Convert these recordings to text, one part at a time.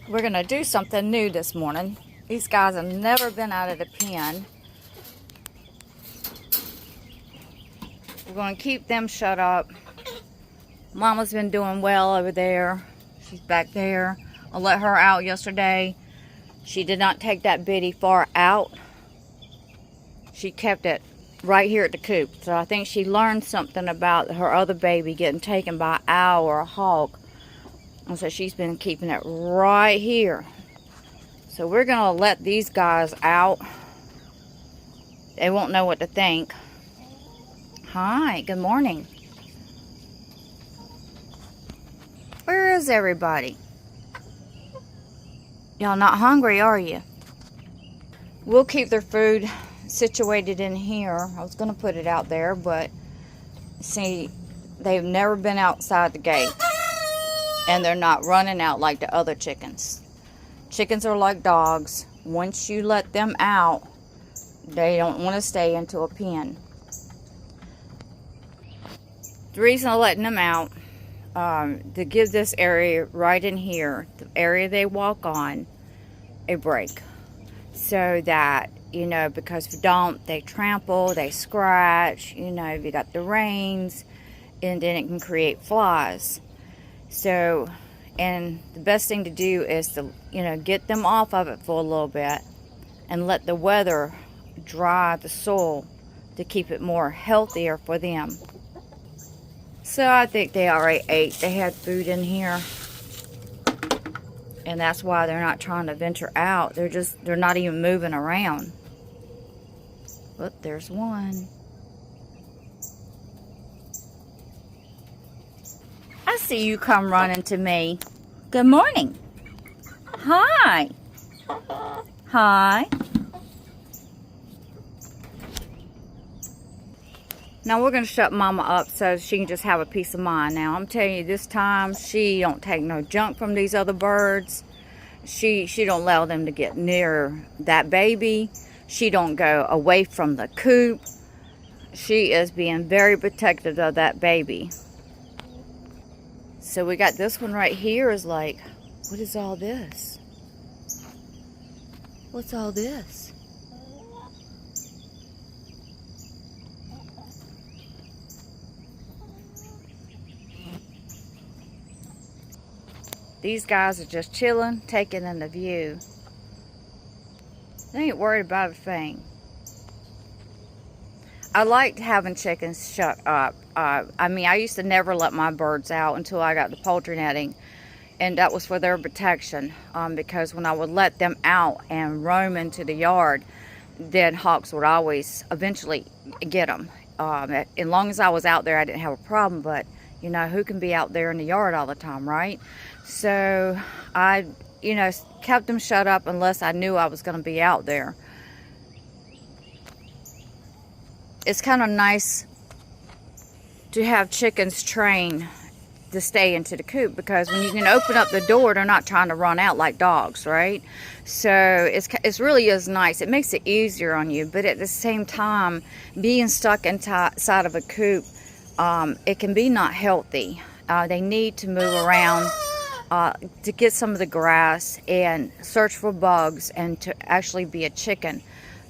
We're going to do something new this morning. These guys have never been out of the pen. We're going to keep them shut up. Mama's been doing well over there. She's back there. I let her out yesterday. She did not take that bitty far out. She kept it right here at the coop. So I think she learned something about her other baby getting taken by an owl or a hawk. And so she's been keeping it right here. So we're going to let these guys out. They won't know what to think. Hi, good morning. Where is everybody? Y'all not hungry, are you? We'll keep their food situated in here. I was going to put it out there, but see, they've never been outside the gate. And they're not running out like the other chickens. Chickens are like dogs. Once you let them out, they don't want to stay into a pen. The reason I'm letting them out, to give this area right in here, the area they walk on, a break. So that, you know, because if you don't, they trample, they scratch, you know, if you got the reins, and then it can create flies. So, and the best thing to do is to, you know, get them off of it for a little bit and let the weather dry the soil to keep it more healthier for them. So I think they already ate. They had food in here. And that's why they're not trying to venture out. They're not even moving around. But there's one. I see you come running to me. Good morning. Hi. Hi. Now we're going to shut Mama up so she can just have a peace of mind. Now I'm telling you, this time she don't take no junk from these other birds. She don't allow them to get near that baby. She don't go away from the coop. She is being very protective of that baby. So we got this one right here is like, what is all this? What's all this? These guys are just chilling, taking in the view. They ain't worried about a thing. I liked having chickens shut up. I mean, I used to never let my birds out until I got the poultry netting. And that was for their protection. Because when I would let them out and roam into the yard, then hawks would always eventually get them. As long as I was out there, I didn't have a problem. But, you know, who can be out there in the yard all the time, right? So I, you know, kept them shut up unless I knew I was going to be out there. It's kind of nice to have chickens trained to stay into the coop, because when you can open up the door, they're not trying to run out like dogs, right? So it's really is nice. It makes it easier on you, but at the same time, being stuck inside of a coop, it can be not healthy. They need to move around to get some of the grass and search for bugs and to actually be a chicken.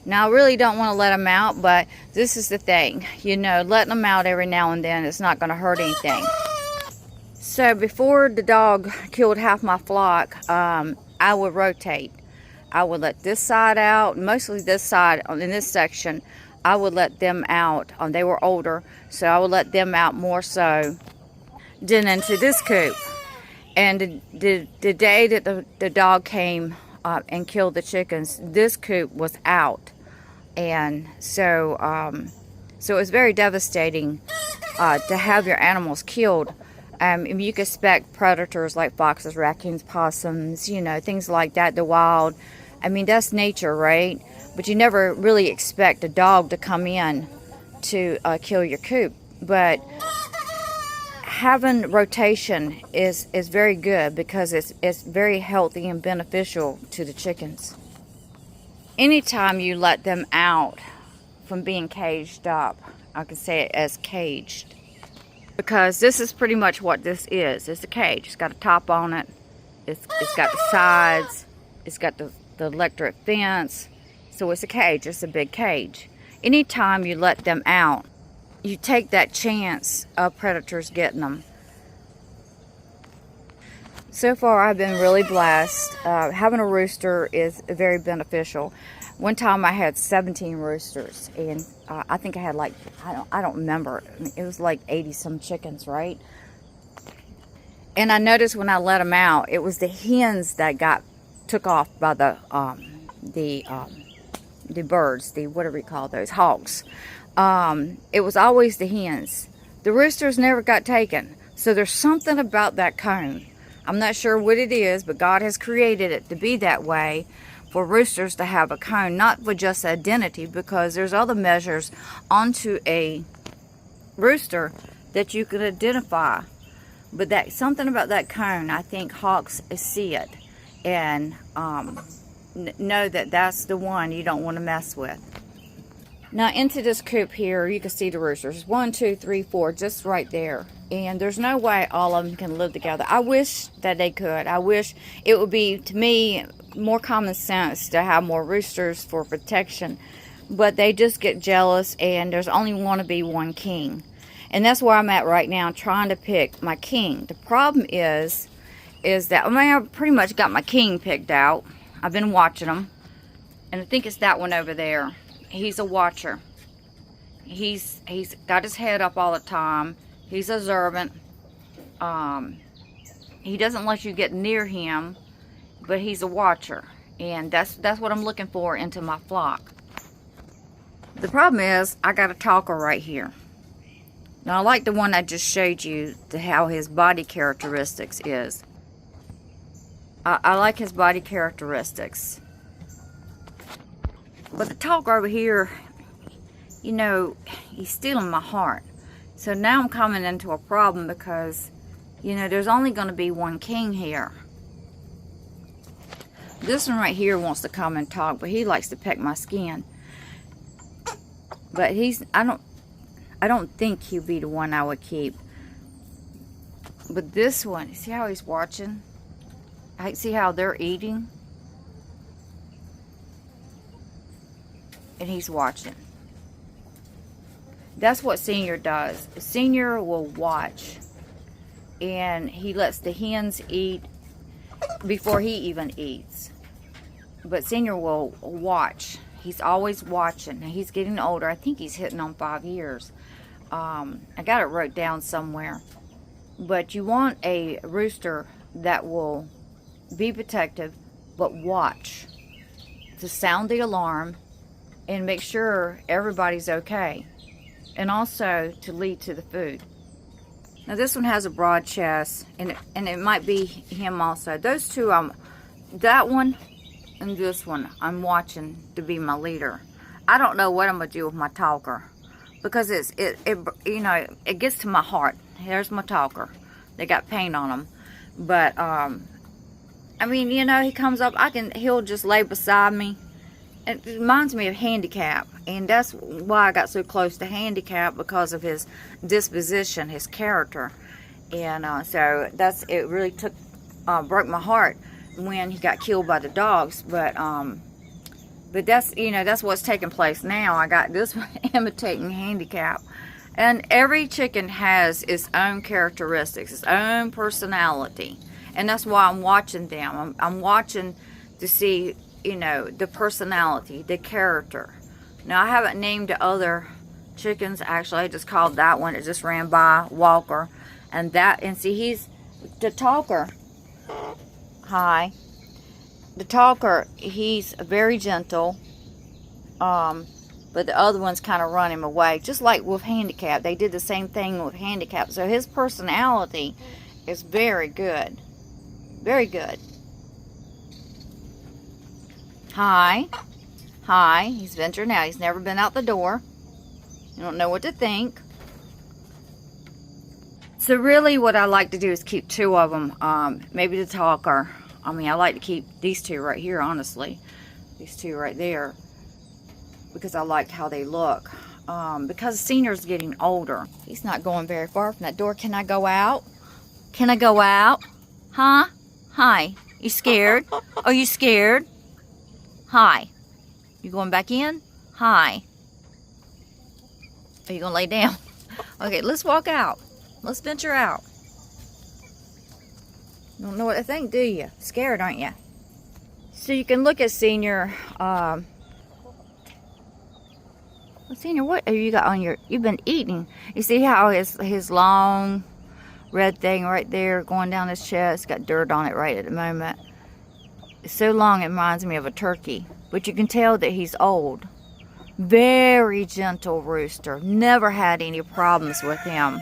Now, I really don't want to let them out, but this is the thing. You know, letting them out every now and then is not going to hurt anything. So before the dog killed half my flock, I would rotate. I would let this side out, mostly this side in this section. I would let them out. They were older, so I would let them out more so than into this coop. And the day that the dog came and killed the chickens, this coop was out. And so so it was very devastating to have your animals killed. You can expect predators like foxes, raccoons, possums, you know, things like that, the wild. I mean, that's nature, right? But you never really expect a dog to come in to kill your coop. But having rotation is very good, because it's very healthy and beneficial to the chickens. Anytime you let them out from being caged up, I can say it as caged, because this is pretty much what this is. It's a cage. It's got a top on it, It's got the sides. It's got the electric fence. So it's a cage. It's a big cage. Anytime you let them out, you take that chance of predators getting them. So far, I've been really blessed. Having a rooster is very beneficial. One time I had 17 roosters, and I think I had like, I don't remember. I mean, it was like 80 some chickens, right? And I noticed when I let them out, it was the hens that took off by the birds, the whatever you call those, hawks. It was always the hens. The roosters never got taken. So there's something about that cone. I'm not sure what it is, but God has created it to be that way for roosters to have a cone, not for just identity, because there's other measures onto a rooster that you can identify. But that something about that cone, I think hawks see it and know that that's the one you don't want to mess with. Now into this coop here, you can see the roosters. 1, 2, 3, 4, just right there. And there's no way all of them can live together. I wish that they could. I wish it would be, to me, more common sense to have more roosters for protection. But they just get jealous, and there's only going to be one king. And that's where I'm at right now, trying to pick my king. The problem is that, I mean, I pretty much got my king picked out. I've been watching them. And I think it's that one over there. He's a watcher. He's got his head up all the time. He's observant. He doesn't let you get near him, but he's a watcher. And that's what I'm looking for into my flock. The problem is, I got a talker right here. Now, I like the one I just showed you, how his body characteristics is. I like his body characteristics. But the talker over here, you know, he's stealing my heart. So now I'm coming into a problem because, you know, there's only going to be one king here. This one right here wants to come and talk, but he likes to peck my skin. But I don't think he'll be the one I would keep. But this one, you see how he's watching? I see how they're eating. And he's watching. That's what Senior does. Senior will watch. And he lets the hens eat before he even eats. But Senior will watch. He's always watching. Now he's getting older. I think he's hitting on 5 years. I got it wrote down somewhere. But you want a rooster that will be protective, but watch. To sound the alarm and make sure everybody's okay. And also to lead to the food. Now this one has a broad chest, and it might be him also. Those two, that one and this one, I'm watching to be my leader. I don't know what I'm gonna do with my talker, because it you know, it gets to my heart. Here's my talker. They got paint on them, but I mean, you know, he comes up. He'll just lay beside me. It reminds me of Handicap, and that's why I got so close to Handicap, because of his disposition, his character. And so it really broke my heart when he got killed by the dogs. But that's, you know, that's what's taking place now. I got this one imitating Handicap. And every chicken has its own characteristics, its own personality. And that's why I'm watching them. I'm watching to see, you know, the personality, the character. Now, I haven't named the other chickens. Actually, I just called that one. It just ran by, Walker. And see, he's the talker. Hi. The talker, he's very gentle. But the other ones kind of run him away. Just like with Handicap. They did the same thing with Handicap. So his personality is very good. Very good. Hi. Hi. He's venturing out. He's never been out the door. You don't know what to think. So really what I like to do is keep 2 of them. Maybe the talker. I mean, I like to keep these 2 right here, honestly. These 2 right there. Because I like how they look. Because Senior's getting older. He's not going very far from that door. Can I go out? Can I go out? Huh? Hi. You scared? Are you scared? Hi. You going back in? Hi. Are you gonna lay down? Okay, let's walk out. Let's venture out. You don't know what to think, do you? Scared, aren't you? So you can look at Senior. Well, Senior, what have you got on your? You've been eating. You see how his long red thing right there going down his chest got dirt on it right at the moment. It's so long it reminds me of a turkey, but you can tell that he's old. Very gentle rooster. Never had any problems with him.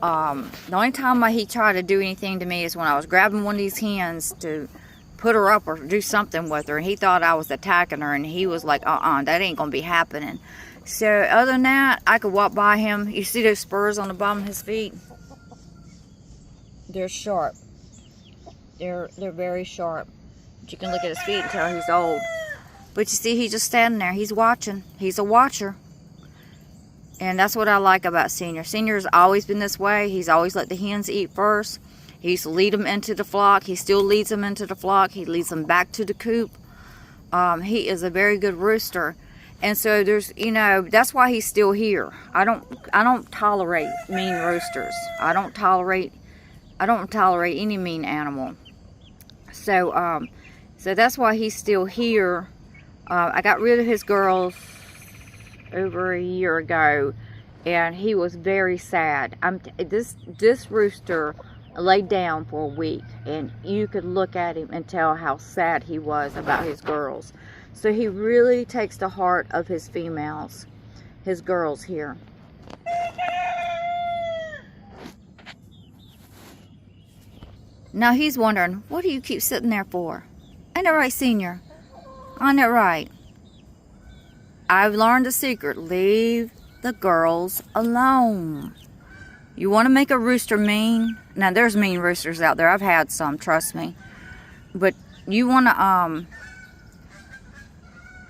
The only time he tried to do anything to me is when I was grabbing one of these hens to put her up or do something with her, and he thought I was attacking her, and he was like, that ain't gonna be happening. So other than that, I could walk by him. You see those spurs on the bottom of his feet? They're sharp. They're very sharp. But you can look at his feet and tell he's old. But you see, he's just standing there. He's watching. He's a watcher. And that's what I like about Senior. Senior's always been this way. He's always let the hens eat first. He used to lead them into the flock. He still leads them into the flock. He leads them back to the coop. He is a very good rooster. And so there's, that's why he's still here. I don't tolerate mean roosters. I don't tolerate any mean animal. So that's why he's still here. I got rid of his girls over a year ago, and he was very sad. This rooster laid down for a week, and you could look at him and tell how sad he was about his girls. So he really takes to heart of his females, his girls here. Now he's wondering, what do you keep sitting there for? Ain't that right, Senior? Ain't that right? I've learned a secret. Leave the girls alone. You want to make a rooster mean? Now, there's mean roosters out there. I've had some, trust me. But you want to,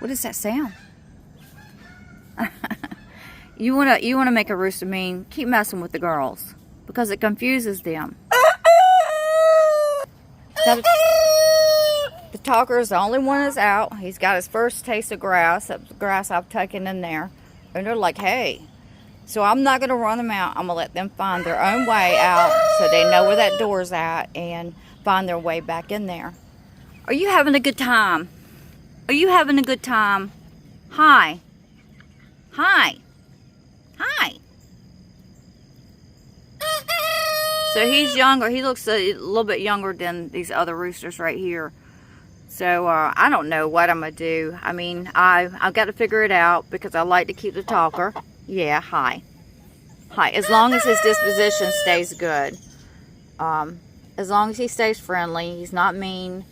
what is that sound? You want to make a rooster mean? Keep messing with the girls, because it confuses them. The talker is the only one that's out. He's got his first taste of grass. That's the grass I've taken in there. And they're like, hey. So I'm not going to run them out. I'm going to let them find their own way out so they know where that door's at and find their way back in there. Are you having a good time? Are you having a good time? Hi. Hi. Hi. So he's younger. He looks a little bit younger than these other roosters right here. So I don't know what I'm going to do. I mean, I've got to figure it out because I like to keep the talker. Yeah, hi. Hi. As long as his disposition stays good. As long as he stays friendly. He's not mean.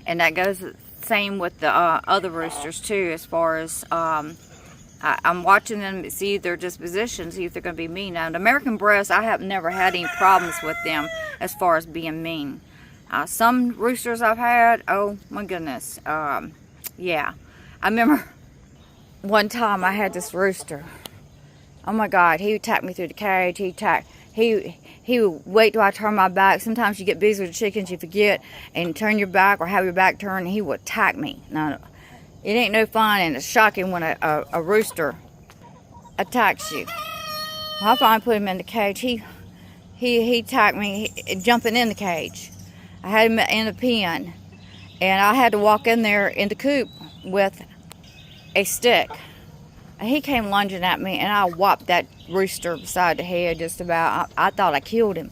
And that goes the same with the other roosters too, as far as I'm watching them, see their disposition, see if they're going to be mean. Now, the American Breast, I have never had any problems with them as far as being mean. Some roosters I've had, oh my goodness, yeah. I remember one time I had this rooster. Oh my God, he would attack me through the cage. He would wait till I turn my back. Sometimes you get busy with the chickens, you forget, and turn your back or have your back turned, and he would attack me. Now, it ain't no fun, and it's shocking when a rooster attacks you. Well, I finally put him in the cage. He attacked me jumping in the cage. I had him in a pen, and I had to walk in there in the coop with a stick. And he came lunging at me, and I whopped that rooster beside the head just about. I thought I killed him.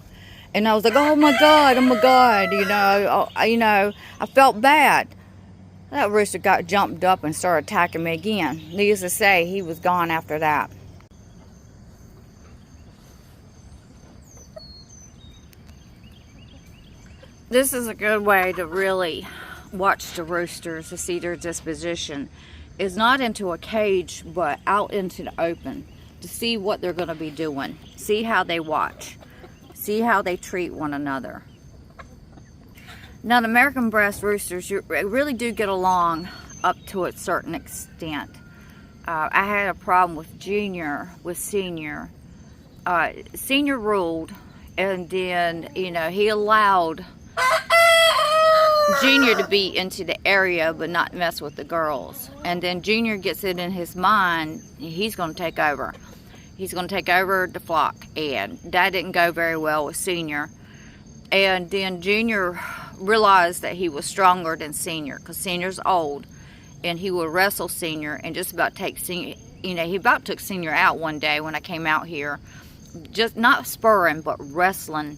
And I was like, oh my God, I felt bad. That rooster got jumped up and started attacking me again. Needless to say, he was gone after that. This is a good way to really watch the roosters to see their disposition. Is not into a cage, but out into the open to see what they're going to be doing. See how they watch. See how they treat one another. Now, the American Breast roosters really do get along up to a certain extent. I had a problem with Senior. Senior ruled, and then, he allowed Junior to be into the area but not mess with the girls. And then Junior gets it in his mind he's going to take over. He's going to take over the flock. And that didn't go very well with Senior. And then Junior realized that he was stronger than Senior, because Senior's old. And he would wrestle Senior and just about take Senior. You know, he about took Senior out one day when I came out here. Just not spurring, but wrestling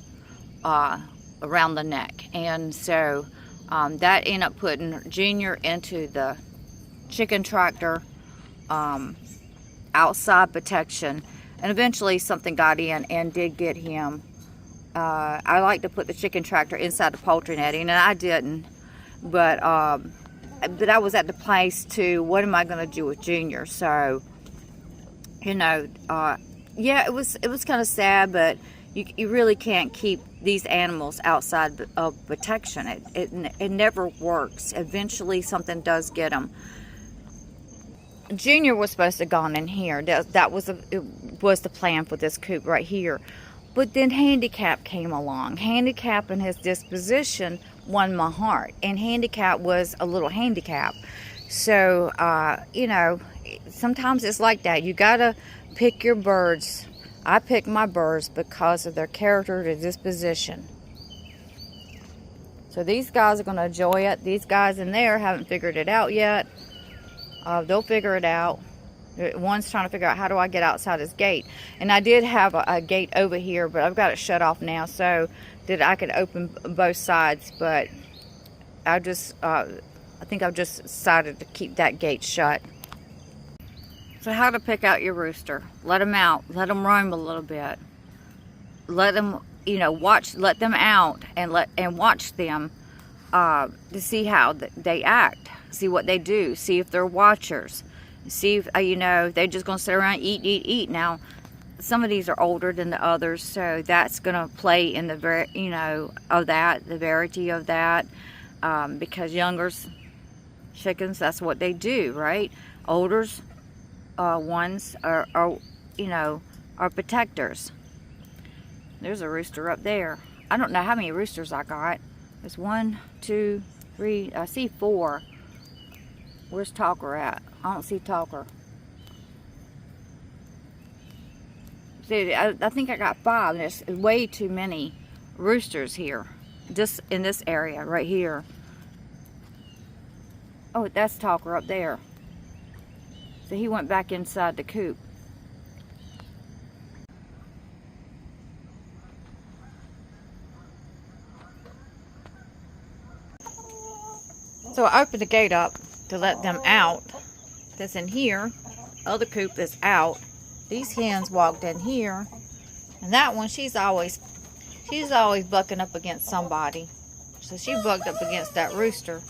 around the neck. And so that ended up putting Junior into the chicken tractor, outside protection. And eventually something got in and did get him. I like to put the chicken tractor inside the poultry netting, and I didn't. But I was at the place to, what am I going to do with Junior? So, you know, yeah, it was kind of sad, but you really can't keep these animals outside of protection. It never works. Eventually something does get them. Junior was supposed to have gone in here. That was the plan for this coop right here. But then Handicap came along. Handicap and his disposition won my heart. And Handicap was a little handicap. So, you know, sometimes it's like that. You gotta pick your birds. I pick my birds because of their character, their disposition. So these guys are going to enjoy it. These guys in there haven't figured it out yet. They'll figure it out. One's trying to figure out, how do I get outside this gate? And I did have a gate over here, but I've got it shut off now so that I could open both sides. But I think I've just decided to keep that gate shut. So how to pick out your rooster. Let them out. Let them roam a little bit. Let them, you know, let them out and watch them to see how they act. See what they do. See if they're watchers. See if, you know, they're just going to sit around, eat. Now, some of these are older than the others, so that's going to play in the the variety of that, because younger chickens, that's what they do, right? Older ones are protectors. There's a rooster up there. I don't know how many roosters I got. There's 1, 2, 3. I see 4. Where's Talker at? I don't see Talker. See, I think I got 5. There's way too many roosters here. Just in this area right here. Oh, that's Talker up there. So he went back inside the coop. So I opened the gate up to let them out. That's in here. Other coop is out. These hens walked in here. And that one, she's always bucking up against somebody. So she bucked up against that rooster.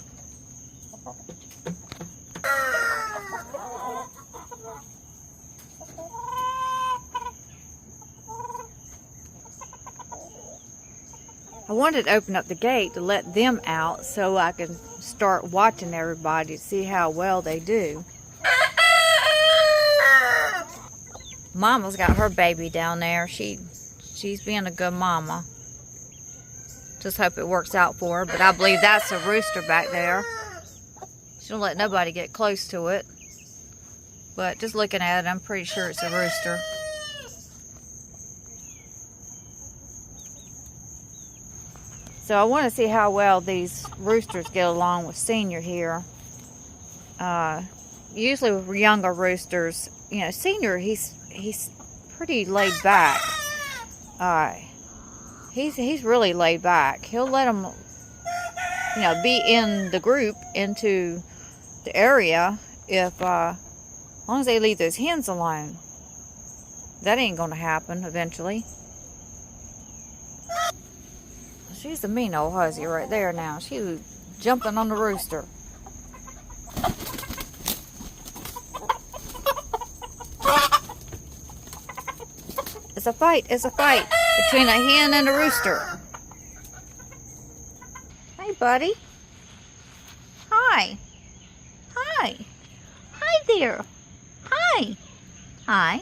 I wanted to open up the gate to let them out so I can start watching everybody to see how well they do. Mama's got her baby down there. She's being a good mama. Just hope it works out for her. But I believe that's a rooster back there. She don't let nobody get close to it. But just looking at it, I'm pretty sure it's a rooster. So I want to see how well these roosters get along with Senior here. Usually with younger roosters, you know, Senior, he's pretty laid back. He's really laid back. He'll let them, you know, be in the group, into the area, if as long as they leave those hens alone. That ain't gonna happen eventually. She's a mean old hussy right there now. She was jumping on the rooster. It's a fight between a hen and a rooster. Hey, buddy. Hi. Hi. Hi there. Hi. Hi.